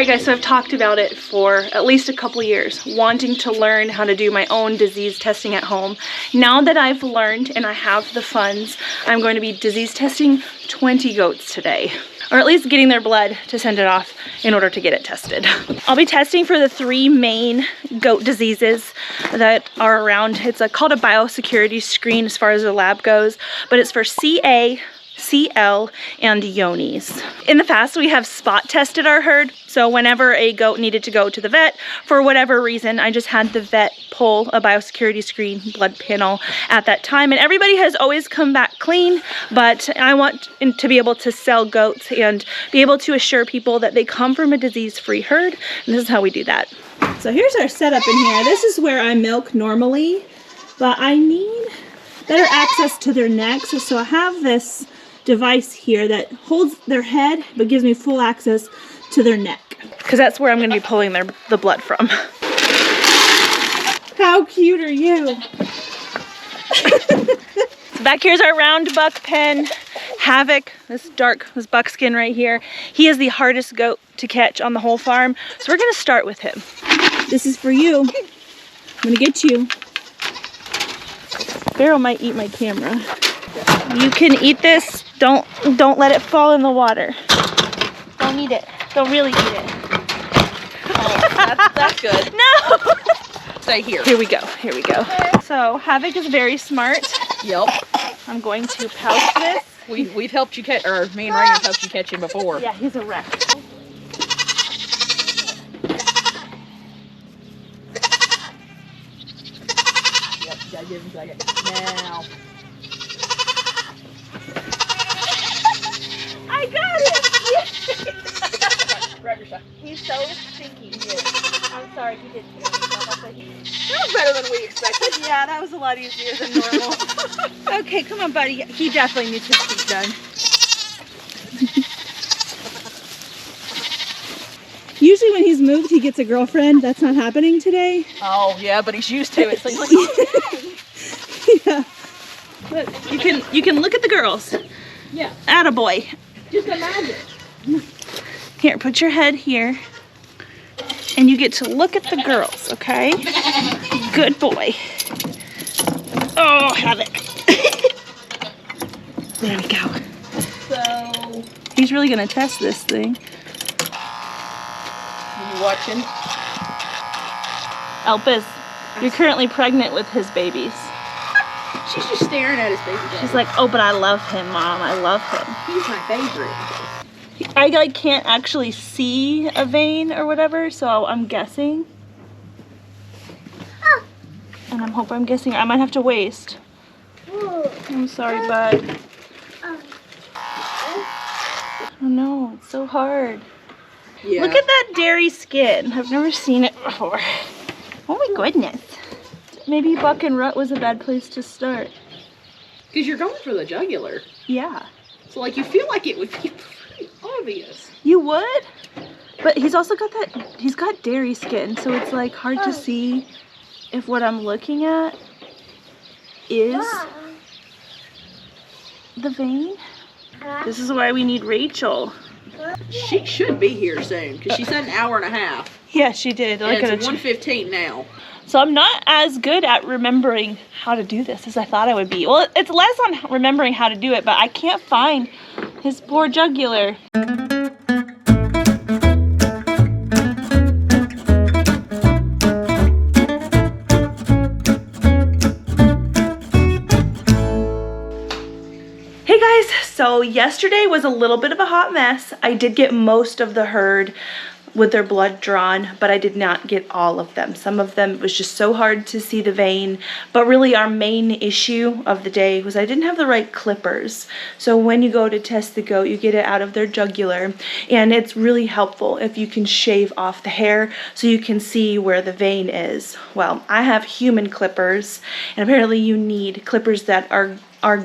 Alright guys, so I've talked about it for at least a couple years, wanting to learn how to do my own disease testing at home. Now that I've learned and I have the funds, I'm going to be disease testing 20 goats today. Or at least getting their blood to send it off in order to get it tested. I'll be testing for the 3 main goat diseases that are around. It's called a biosecurity screen as far as the lab goes, but it's for CA, CL, and Yonis. In the past, we have spot tested our herd, so whenever a goat needed to go to the vet, for whatever reason, I just had the vet pull a biosecurity screen blood panel at that time, and everybody has always come back clean, but I want to be able to sell goats and be able to assure people that they come from a disease-free herd, and this is how we do that. So here's our setup in here. This is where I milk normally, but I need better access to their necks, so I have this device here that holds their head but gives me full access to their neck, because that's where I'm going to be pulling the blood from. How cute are you? So back here's our round buck pen. Havoc, this buckskin right here, he is the hardest goat to catch on the whole farm, so we're going to start with him. This is for you. I'm going to get you. Barrel might eat my camera. You can eat this. Don't let it fall in the water. Don't eat it. Don't really eat it. Oh, that's good. No! Stay here. Here we go. Here we go. So Havoc is very smart. Yep. I'm going to pouch this. We've helped you catch, or me and Rain have helped you catch him before. Yeah, he's a wreck. Yep, gotta give him a second. Now. I got it! Grab your shot. He's so stinky. I'm sorry, he did too. That was better than we expected. Yeah, that was a lot easier than normal. Okay, come on, buddy. He definitely needs his feet done. Usually when he's moved, he gets a girlfriend. That's not happening today. Oh, yeah, but he's used to it. So he's like, yeah. Look, you can look at the girls. Yeah. Attaboy. Just imagine. Here, put your head here. And you get to look at the girls, okay? Good boy. Oh, Havoc. There we go. So, he's really gonna test this thing. you watching? Elpis, you're currently pregnant with his babies. She's just staring at his baby daddy. She's like, oh, but I love him, Mom. I love him. He's my favorite. I can't actually see a vein or whatever, so I'm guessing. And I'm guessing I might have to waste. I'm sorry, bud. Oh no, it's so hard. Yeah. Look at that dairy skin. I've never seen it before. Oh my goodness. Maybe Buck and Rut was a bad place to start. Because you're going for the jugular. Yeah. So, like, you feel like it would be pretty obvious. You would? But he's also got he's got dairy skin, so it's like hard to see if what I'm looking at is the vein. This is why we need Rachel. She should be here soon, because she said an hour and a half. Yeah, she did. And it's 1:15 now. So I'm not as good at remembering how to do this as I thought I would be. Well, it's less on remembering how to do it, but I can't find his poor jugular. Hey guys, so yesterday was a little bit of a hot mess. I did get most of the herd with their blood drawn, but I did not get all of them. Some of them, it was just so hard to see the vein, but really our main issue of the day was I didn't have the right clippers. So when you go to test the goat, you get it out of their jugular, and it's really helpful if you can shave off the hair so you can see where the vein is. Well, I have human clippers, and apparently you need clippers that are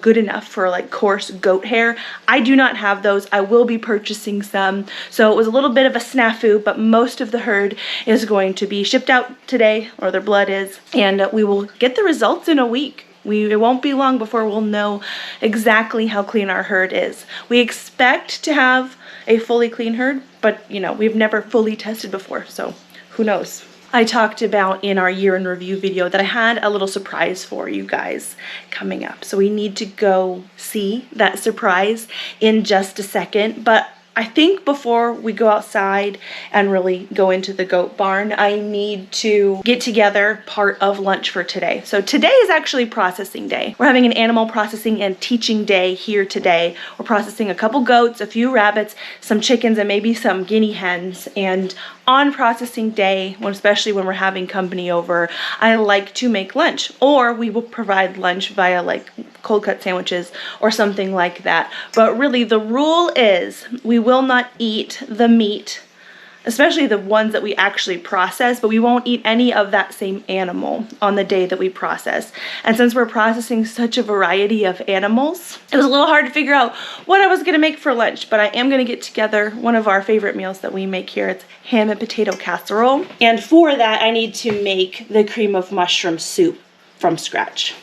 good enough for like coarse goat hair. I do not have those. I will be purchasing some. So it was a little bit of a snafu, but most of the herd is going to be shipped out today, or their blood is, and we will get the results in a week. It won't be long before we'll know exactly how clean our herd is. We expect to have a fully clean herd, but you know, we've never fully tested before, so who knows? I talked about in our year in review video that I had a little surprise for you guys coming up. So we need to go see that surprise in just a second, but I think before we go outside and really go into the goat barn, I need to get together part of lunch for today. So today is actually processing day. We're having an animal processing and teaching day here today. We're processing a couple goats, a few rabbits, some chickens, and maybe some guinea hens. And on processing day, especially when we're having company over, I like to make lunch, or we will provide lunch via like cold cut sandwiches or something like that. But really the rule is we will not eat the meat, especially the ones that we actually process, but we won't eat any of that same animal on the day that we process. And since we're processing such a variety of animals, it was a little hard to figure out what I was gonna make for lunch, but I am gonna get together one of our favorite meals that we make here. It's ham and potato casserole. And for that, I need to make the cream of mushroom soup from scratch.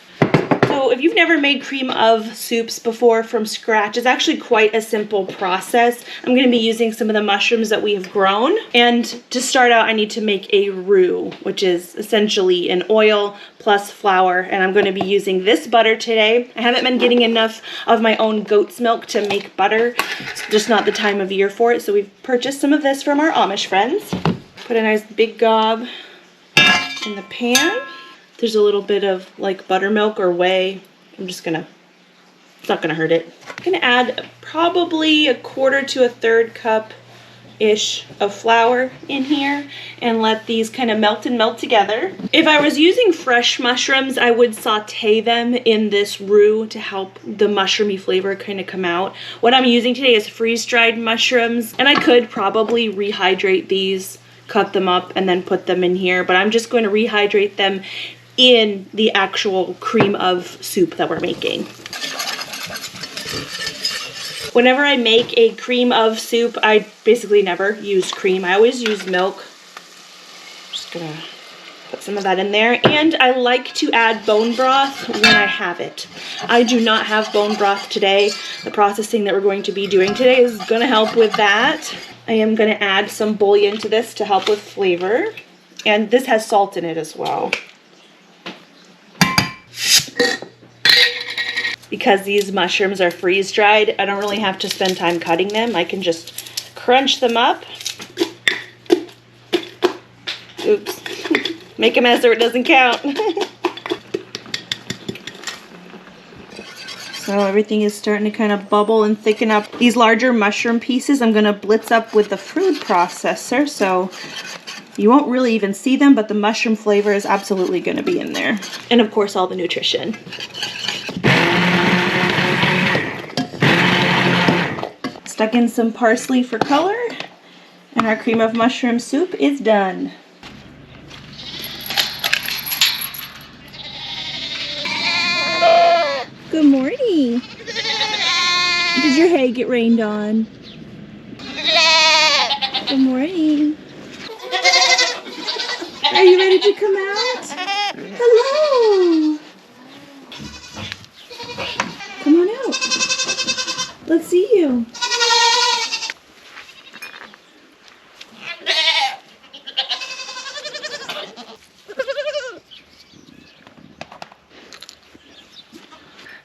So if you've never made cream of soups before from scratch, it's actually quite a simple process. I'm going to be using some of the mushrooms that we have grown. And to start out, I need to make a roux, which is essentially an oil plus flour. And I'm going to be using this butter today. I haven't been getting enough of my own goat's milk to make butter. It's just not the time of year for it. So we've purchased some of this from our Amish friends. Put a nice big gob in the pan. There's a little bit of like buttermilk or whey. It's not gonna hurt it. I'm gonna add probably 1/4 to 1/3 cup-ish of flour in here and let these kind of melt together. If I was using fresh mushrooms, I would saute them in this roux to help the mushroomy flavor kind of come out. What I'm using today is freeze-dried mushrooms, and I could probably rehydrate these, cut them up, and then put them in here, but I'm just going to rehydrate them in the actual cream of soup that we're making. Whenever I make a cream of soup, I basically never use cream. I always use milk. Just gonna put some of that in there. And I like to add bone broth when I have it. I do not have bone broth today. The processing that we're going to be doing today is gonna help with that. I am gonna add some bouillon to this to help with flavor. And this has salt in it as well. Because these mushrooms are freeze-dried, I don't really have to spend time cutting them. I can just crunch them up. Oops. Make a mess or it doesn't count. So everything is starting to kind of bubble and thicken up. These larger mushroom pieces I'm going to blitz up with the food processor, so you won't really even see them, but the mushroom flavor is absolutely going to be in there. And of course all the nutrition. Stuck in some parsley for color, and our cream of mushroom soup is done. Good morning. Did your hay get rained on? Good morning. Are you ready to come out? Hello. Come on out. Let's see you.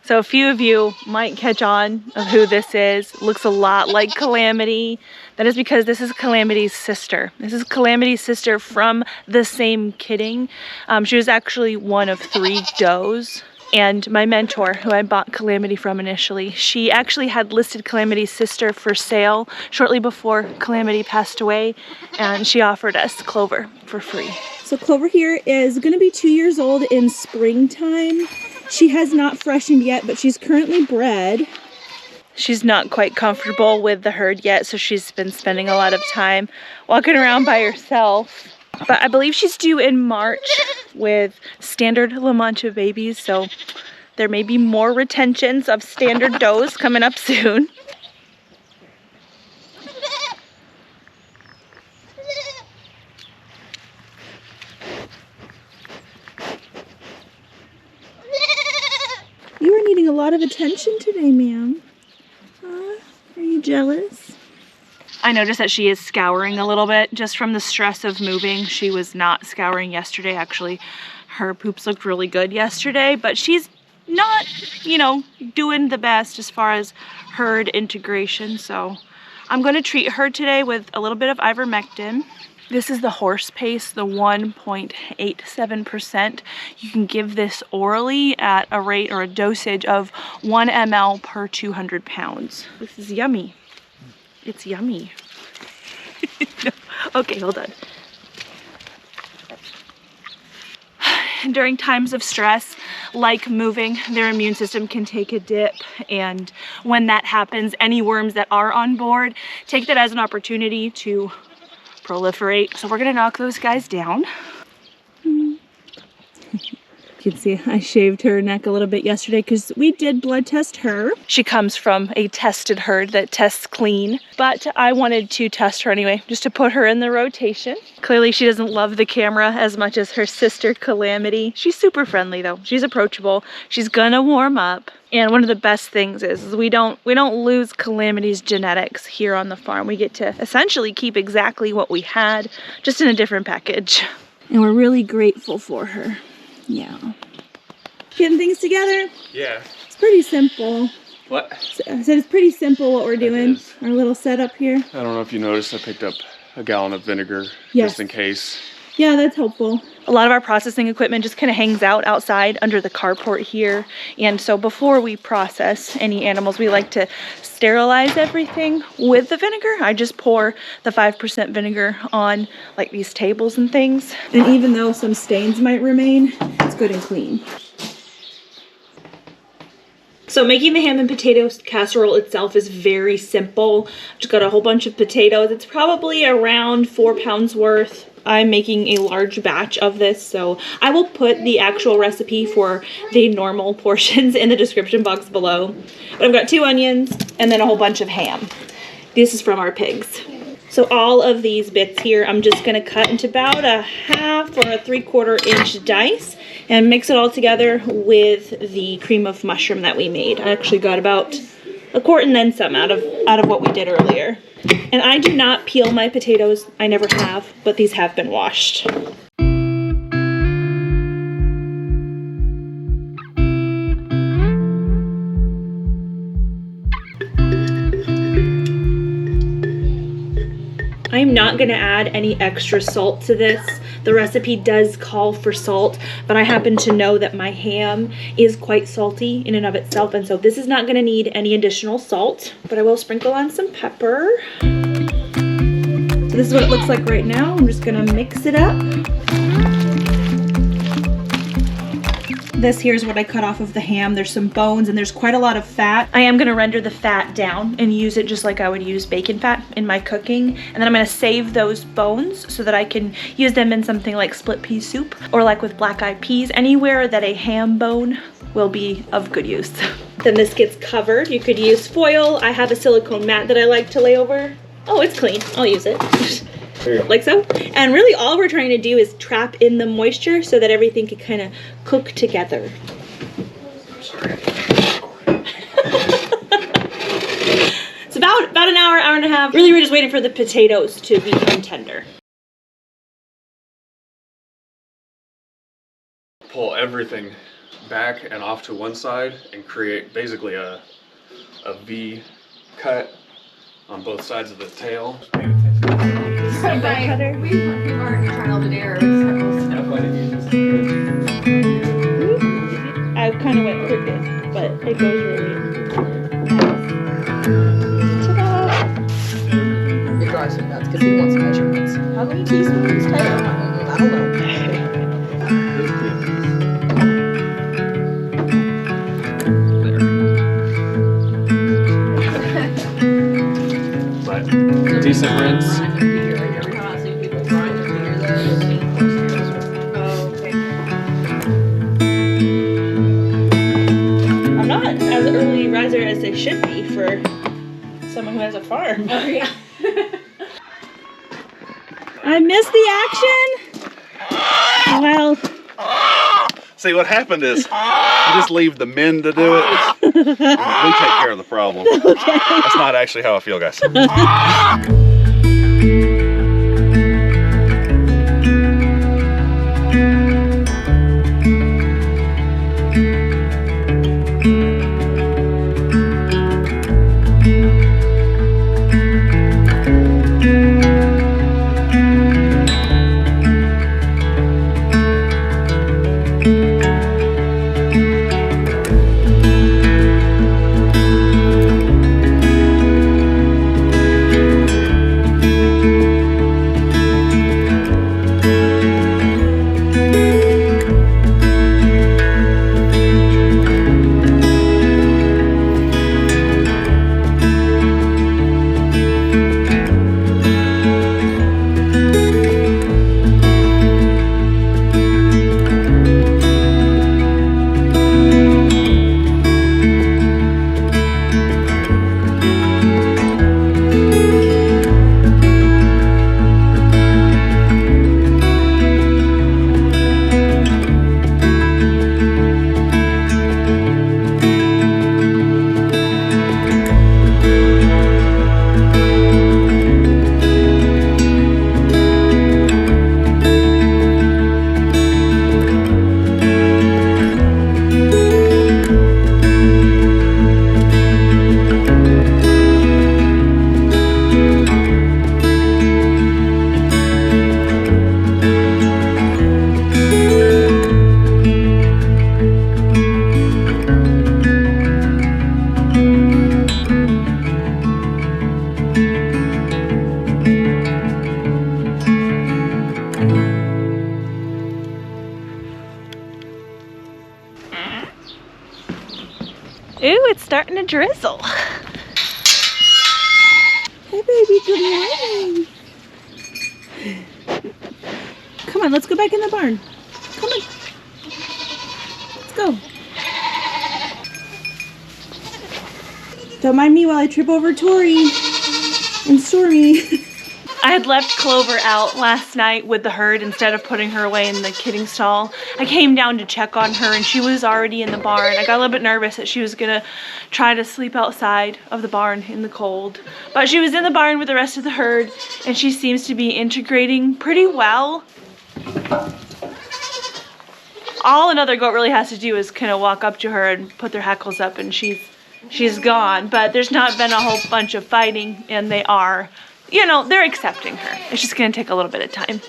So a few of you might catch on of who this is. Looks a lot like Calamity. That is because this is Calamity's sister. This is Calamity's sister from the same kidding. She was actually one of 3 does. And my mentor, who I bought Calamity from initially, she actually had listed Calamity's sister for sale shortly before Calamity passed away, and she offered us Clover for free. So Clover here is going to be 2 years old in springtime. She has not freshened yet, but she's currently bred. She's not quite comfortable with the herd yet, so she's been spending a lot of time walking around by herself. But I believe she's due in March with standard La Mancha babies, so there may be more retentions of standard does coming up soon. lot of attention today, ma'am. Are you jealous? I noticed that she is scouring a little bit just from the stress of moving. She was not scouring yesterday. Actually, her poops looked really good yesterday, but she's not, you know, doing the best as far as herd integration. So I'm going to treat her today with a little bit of ivermectin. This is the horse paste, the 1.87%. You can give this orally at a rate or a dosage of 1 ml per 200 pounds. This is yummy. It's yummy. Okay, hold on. During times of stress, like moving, their immune system can take a dip, and when that happens, any worms that are on board, take that as an opportunity to proliferate. So we're gonna knock those guys down. You can see I shaved her neck a little bit yesterday because we did blood test her. She comes from a tested herd that tests clean, but I wanted to test her anyway, just to put her in the rotation. Clearly she doesn't love the camera as much as her sister Calamity. She's super friendly though. She's approachable. She's gonna warm up. And one of the best things is we don't lose Calamity's genetics here on the farm. We get to essentially keep exactly what we had, just in a different package. And we're really grateful for her. Yeah. Getting things together? Yeah. It's pretty simple. What? I said it's pretty simple what we're doing. Our little setup here. I don't know if you noticed, I picked up a gallon of vinegar just in case. Yeah, that's helpful. A lot of our processing equipment just kind of hangs out outside under the carport here. And so before we process any animals, we like to sterilize everything with the vinegar. I just pour the 5% vinegar on like these tables and things. And even though some stains might remain, it's good and clean. So making the ham and potato casserole itself is very simple. Just got a whole bunch of potatoes. It's probably around 4 pounds worth. I'm making a large batch of this, so I will put the actual recipe for the normal portions in the description box below. But I've got 2 onions and then a whole bunch of ham. This is from our pigs. So all of these bits here, I'm just gonna cut into about a 1/2 or a 3/4 inch dice and mix it all together with the cream of mushroom that we made. I actually got about a quart and then some out of what we did earlier. And I do not peel my potatoes. I never have, but these have been washed. I am not going to add any extra salt to this. The recipe does call for salt, but I happen to know that my ham is quite salty in and of itself, and so this is not going to need any additional salt, but I will sprinkle on some pepper. So this is what it looks like right now. I'm just going to mix it up. This here is what I cut off of the ham. There's some bones and there's quite a lot of fat. I am gonna render the fat down and use it just like I would use bacon fat in my cooking. And then I'm gonna save those bones so that I can use them in something like split pea soup or like with black-eyed peas, anywhere that a ham bone will be of good use. Then this gets covered. You could use foil. I have a silicone mat that I like to lay over. Oh, it's clean. I'll use it. Like so. And really all we're trying to do is trap in the moisture so that everything can kind of cook together. It's about an hour and a half. Really, we're just waiting for the potatoes to become tender. Pull everything back and off to one side and create basically a V cut on both sides of the tail. We've already trialed and error. I kind of went crooked, but it goes really nice. Ta-da! It drives him nuts because he wants measurements. How many teaspoons? I don't know. But decent rinse. As they should be for someone who has a farm. Oh, yeah. I missed the action. Well, See, what happened is you just leave the men to do it. We take care of the problem. Okay. That's not actually how I feel, guys. Ooh, it's starting to drizzle. Hey baby, good morning. Come on, let's go back in the barn. Come on. Let's go. Don't mind me while I trip over Tori and Stormy. I had left Clover out last night with the herd instead of putting her away in the kidding stall. I came down to check on her and she was already in the barn. I got a little bit nervous that she was gonna try to sleep outside of the barn in the cold. But she was in the barn with the rest of the herd and she seems to be integrating pretty well. All another goat really has to do is kind of walk up to her and put their hackles up and she's gone. But there's not been a whole bunch of fighting and they are, you know, they're accepting her. It's just gonna take a little bit of time.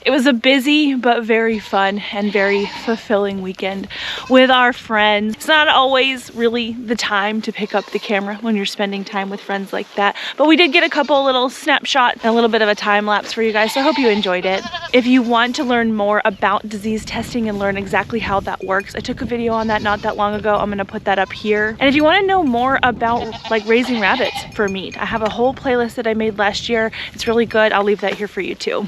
It was a busy but very fun and very fulfilling weekend with our friends. It's not always really the time to pick up the camera when you're spending time with friends like that, but we did get a couple little snapshots and a little bit of a time lapse for you guys, so I hope you enjoyed it. If you want to learn more about disease testing and learn exactly how that works, I took a video on that not that long ago. I'm gonna put that up here. And if you want to know more about like raising rabbits for meat, I have a whole playlist that I made last year. It's really good. I'll leave that here for you too.